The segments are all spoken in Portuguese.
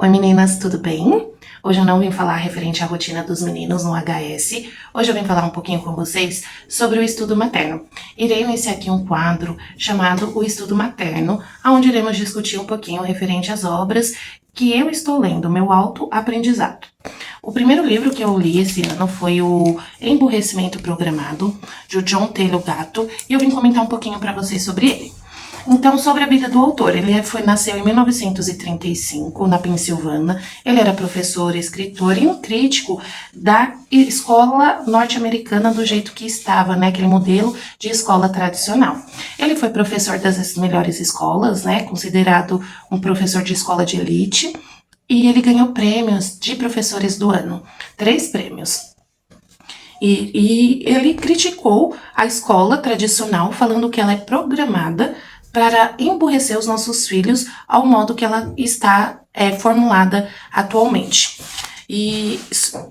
Oi meninas, tudo bem? Hoje eu não vim falar referente à rotina dos meninos no HS, hoje eu vim falar um pouquinho com vocês sobre o estudo materno. Irei iniciar aqui um quadro chamado o estudo materno, onde iremos discutir um pouquinho referente às obras que eu estou lendo, meu autoaprendizado. O primeiro livro que eu li esse ano foi o Emburrecimento Programado, de John Taylor Gatto, e eu vim comentar um pouquinho para vocês sobre ele. Então, sobre a vida do autor, ele nasceu em 1935, na Pensilvânia. Ele era professor, escritor e um crítico da escola norte-americana do jeito que estava, né? Aquele modelo de escola tradicional. Ele foi professor das melhores escolas, né? Considerado um professor de escola de elite. E ele ganhou prêmios de professores do ano, 3 prêmios. E ele criticou a escola tradicional, falando que ela é programada para emburrecer os nossos filhos ao modo que ela está formulada atualmente. E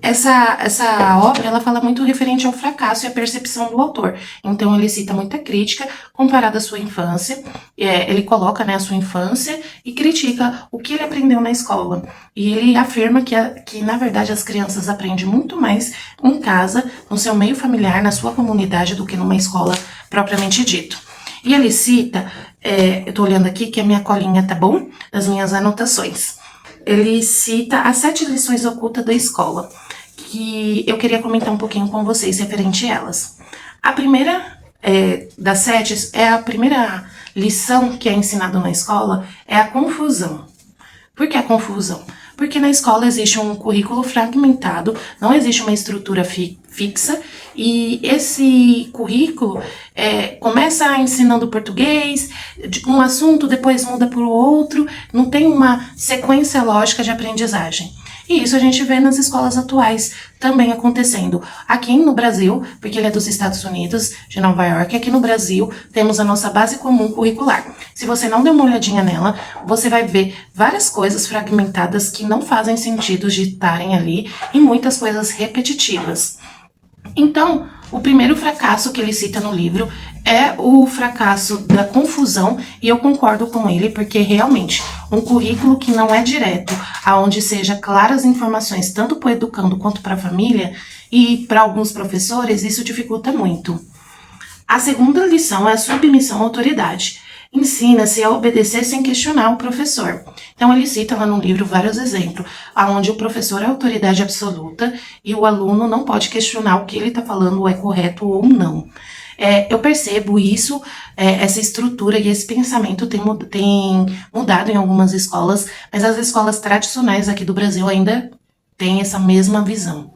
essa obra, ela fala muito referente ao fracasso e à percepção do autor. Então, ele cita muita crítica comparada à sua infância. Ele coloca, né, a sua infância e critica o que ele aprendeu na escola. E ele afirma que, na verdade, as crianças aprendem muito mais em casa, no seu meio familiar, na sua comunidade, do que numa escola propriamente dito. E ele cita, eu tô olhando aqui que a minha colinha tá bom, das minhas anotações. Ele cita as 7 lições ocultas da escola, que eu queria comentar um pouquinho com vocês referente a elas. A primeira das 7, a primeira lição que é ensinada na escola é a confusão. Por que a confusão? Porque na escola existe um currículo fragmentado, não existe uma estrutura fixa, e esse currículo começa ensinando português, um assunto, depois muda para o outro, não tem uma sequência lógica de aprendizagem. E isso a gente vê nas escolas atuais também acontecendo. Aqui no Brasil, porque ele é dos Estados Unidos, de Nova York, aqui no Brasil temos a nossa base comum curricular. Se você não der uma olhadinha nela, você vai ver várias coisas fragmentadas que não fazem sentido de estarem ali e muitas coisas repetitivas. Então, o primeiro fracasso que ele cita no livro é o fracasso da confusão, e eu concordo com ele, porque realmente um currículo que não é direto, aonde seja claras informações tanto para o educando quanto para a família e para alguns professores, isso dificulta muito. A segunda lição é a submissão à autoridade. Ensina-se a obedecer sem questionar o professor. Então ele cita lá no livro vários exemplos, onde o professor é a autoridade absoluta e o aluno não pode questionar o que ele está falando é correto ou não. Eu percebo isso, essa estrutura e esse pensamento tem mudado em algumas escolas, mas as escolas tradicionais aqui do Brasil ainda têm essa mesma visão.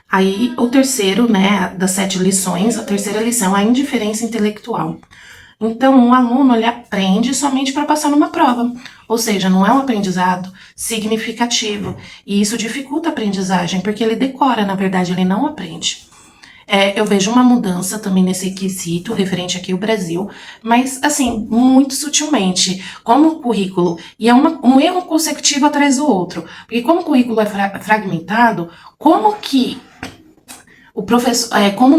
Aí o terceiro, né, das 7 lições, a terceira lição é a indiferença intelectual. Então, um aluno, ele aprende somente para passar numa prova, ou seja, não é um aprendizado significativo, e isso dificulta a aprendizagem, porque ele decora, na verdade, ele não aprende. Eu vejo uma mudança também nesse quesito, referente aqui ao Brasil, mas, assim, muito sutilmente, como o currículo, e é um erro consecutivo atrás do outro, porque como o currículo é fragmentado, como que o professor, como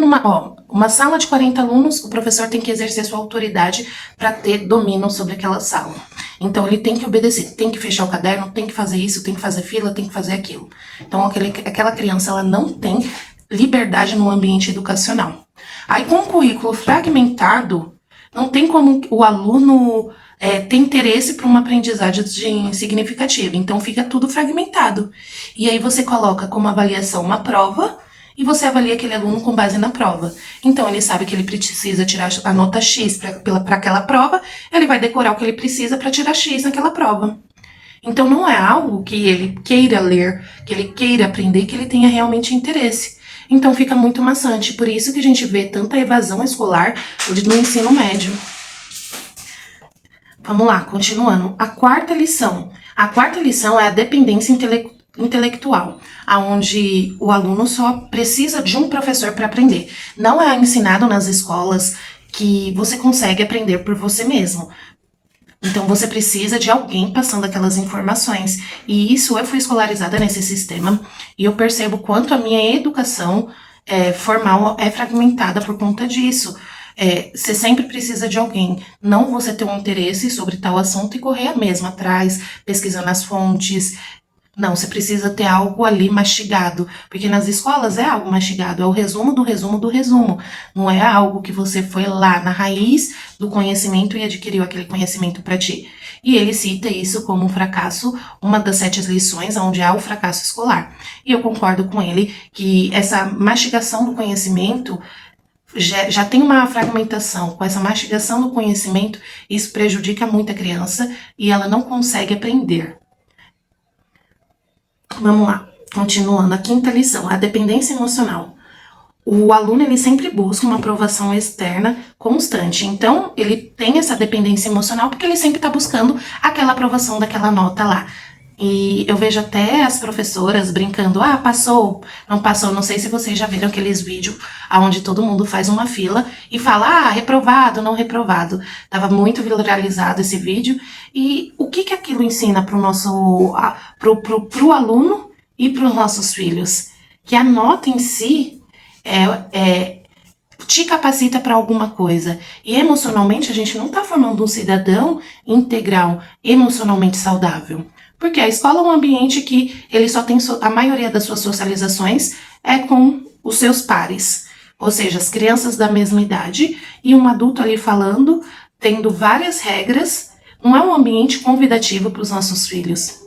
uma sala de 40 alunos, o professor tem que exercer sua autoridade para ter domínio sobre aquela sala. Então, ele tem que obedecer, tem que fechar o caderno, tem que fazer isso, tem que fazer fila, tem que fazer aquilo. Então, aquela criança, ela não tem liberdade no ambiente educacional. Aí, com o currículo fragmentado, não tem como o aluno ter interesse para uma aprendizagem significativa. Então, fica tudo fragmentado. E aí, você coloca como avaliação uma prova, e você avalia aquele aluno com base na prova. Então, ele sabe que ele precisa tirar a nota X para aquela prova, ele vai decorar o que ele precisa para tirar X naquela prova. Então, não é algo que ele queira ler, que ele queira aprender, que ele tenha realmente interesse. Então, fica muito maçante. Por isso que a gente vê tanta evasão escolar no ensino médio. Vamos lá, continuando. A quarta lição. A quarta lição é a dependência intelectual, onde o aluno só precisa de um professor para aprender. Não é ensinado nas escolas que você consegue aprender por você mesmo. Então você precisa de alguém passando aquelas informações. E isso, eu fui escolarizada nesse sistema e eu percebo quanto a minha educação formal é fragmentada por conta disso. Você sempre precisa de alguém, não você ter um interesse sobre tal assunto e correr mesmo atrás, pesquisando as fontes. Não, você precisa ter algo ali mastigado, porque nas escolas é algo mastigado, é o resumo do resumo do resumo. Não é algo que você foi lá na raiz do conhecimento e adquiriu aquele conhecimento para ti. E ele cita isso como um fracasso, uma das 7 lições onde há o fracasso escolar. E eu concordo com ele que essa mastigação do conhecimento já tem uma fragmentação. Com essa mastigação do conhecimento, isso prejudica muito a criança e ela não consegue aprender. Vamos lá, continuando a 5ª lição, a dependência emocional. O aluno, ele sempre busca uma aprovação externa constante, então ele tem essa dependência emocional porque ele sempre está buscando aquela aprovação daquela nota lá. E eu vejo até as professoras brincando, passou, não sei se vocês já viram aqueles vídeos onde todo mundo faz uma fila e fala, reprovado, não reprovado. Tava muito viralizado esse vídeo. E o que aquilo ensina pro nosso, pro aluno e pros nossos filhos? Que a nota em si te capacita para alguma coisa. E emocionalmente a gente não tá formando um cidadão integral, emocionalmente saudável. Porque a escola é um ambiente que ele só tem a maioria das suas socializações é com os seus pares. Ou seja, as crianças da mesma idade e um adulto ali falando, tendo várias regras. Não é um ambiente convidativo para os nossos filhos.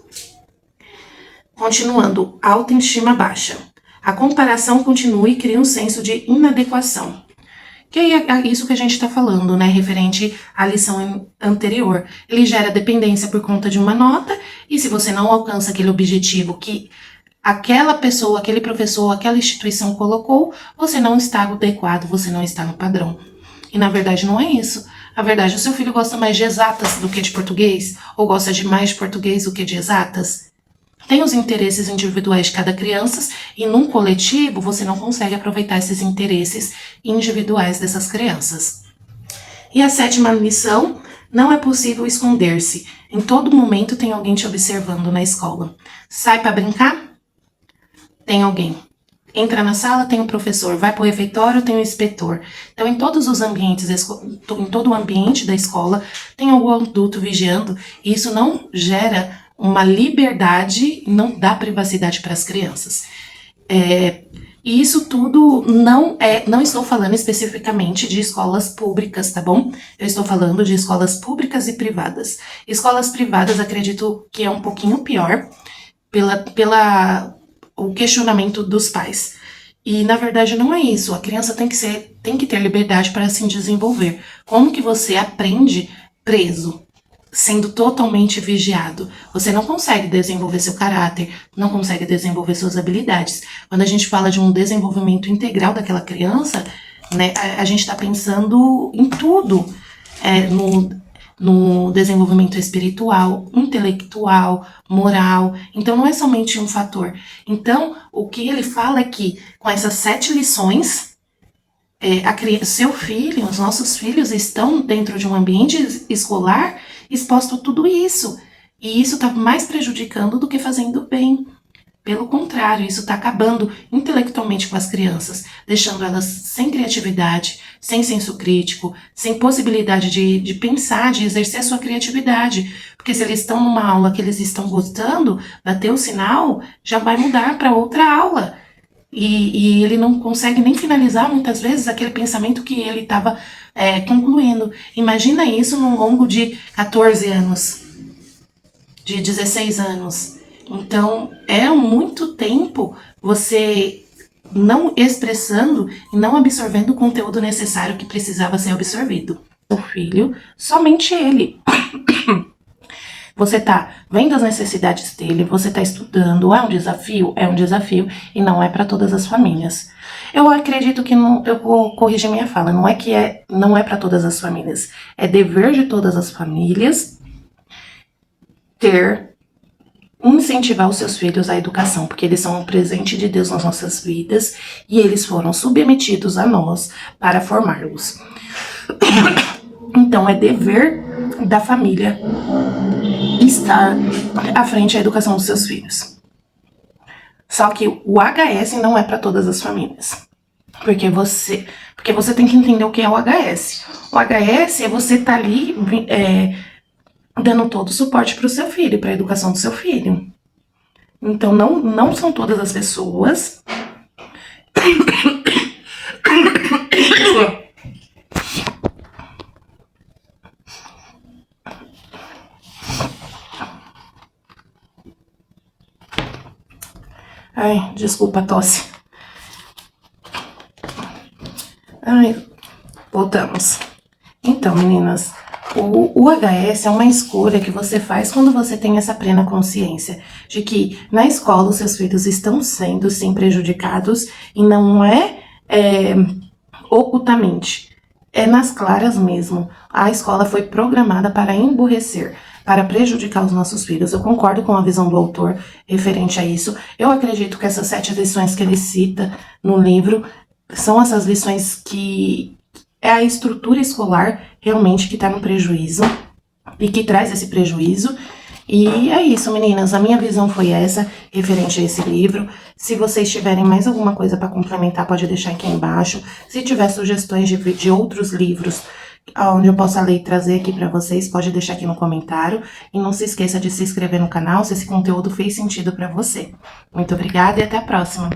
Continuando, autoestima baixa. A comparação continua e cria um senso de inadequação. Que é isso que a gente está falando, né, referente à lição anterior. Ele gera dependência por conta de uma nota, e se você não alcança aquele objetivo que aquela pessoa, aquele professor, aquela instituição colocou, você não está adequado, você não está no padrão. E na verdade não é isso. Na verdade, o seu filho gosta mais de exatas do que de português, ou gosta de mais de português do que de exatas. Tem os interesses individuais de cada criança e num coletivo você não consegue aproveitar esses interesses individuais dessas crianças. E a 7ª lição, não é possível esconder-se. Em todo momento tem alguém te observando na escola. Sai para brincar? Tem alguém. Entra na sala, tem um professor. Vai para o refeitório, tem um inspetor. Então, em todos os ambientes, em todo o ambiente da escola, tem algum adulto vigiando. E isso não gera uma liberdade, não dá privacidade para as crianças. E isso tudo não estou falando especificamente de escolas públicas, tá bom? Eu estou falando de escolas públicas e privadas. Escolas privadas, acredito que é um pouquinho pior o questionamento dos pais. E na verdade não é isso. A criança tem que ter liberdade para se desenvolver. Como que você aprende preso? Sendo totalmente vigiado. Você não consegue desenvolver seu caráter, não consegue desenvolver suas habilidades. Quando a gente fala de um desenvolvimento integral daquela criança, né, a gente está pensando em tudo. No desenvolvimento espiritual, intelectual, moral. Então não é somente um fator. Então o que ele fala é que com essas 7 lições, seu filho, os nossos filhos estão dentro de um ambiente escolar exposto a tudo isso. E isso está mais prejudicando do que fazendo bem. Pelo contrário, isso está acabando intelectualmente com as crianças, deixando elas sem criatividade, sem senso crítico, sem possibilidade de pensar, de exercer a sua criatividade. Porque se eles estão numa aula que eles estão gostando, bater o sinal, já vai mudar para outra aula. E ele não consegue nem finalizar, muitas vezes, aquele pensamento que ele estava concluindo. Imagina isso num longo de 14 anos, de 16 anos. Então, é muito tempo você não expressando e não absorvendo o conteúdo necessário que precisava ser absorvido. O filho, somente ele. Você tá vendo as necessidades dele, você tá estudando, é um desafio e não é para todas as famílias. Eu acredito que eu vou corrigir minha fala, não é para todas as famílias, é dever de todas as famílias incentivar os seus filhos à educação, porque eles são um presente de Deus nas nossas vidas e eles foram submetidos a nós para formá-los. Então é dever da família estar à frente da educação dos seus filhos. Só que o HS não é para todas as famílias. Porque você tem que entender o que é o HS. O HS é você estar ali dando todo o suporte para o seu filho, para a educação do seu filho. Então, não são todas as pessoas. Ai, desculpa a tosse. Ai, voltamos. Então, meninas, o HS é uma escolha que você faz quando você tem essa plena consciência de que na escola os seus filhos estão sendo, sim, prejudicados e não ocultamente, é nas claras mesmo. A escola foi programada para emburrecer, para prejudicar os nossos filhos. Eu concordo com a visão do autor referente a isso. Eu acredito que essas 7 lições que ele cita no livro são essas lições que é a estrutura escolar realmente que está no prejuízo e que traz esse prejuízo. E é isso, meninas. A minha visão foi essa, referente a esse livro. Se vocês tiverem mais alguma coisa para complementar, pode deixar aqui embaixo. Se tiver sugestões de outros livros onde eu possa ler e trazer aqui para vocês, pode deixar aqui no comentário. E não se esqueça de se inscrever no canal se esse conteúdo fez sentido para você. Muito obrigada e até a próxima!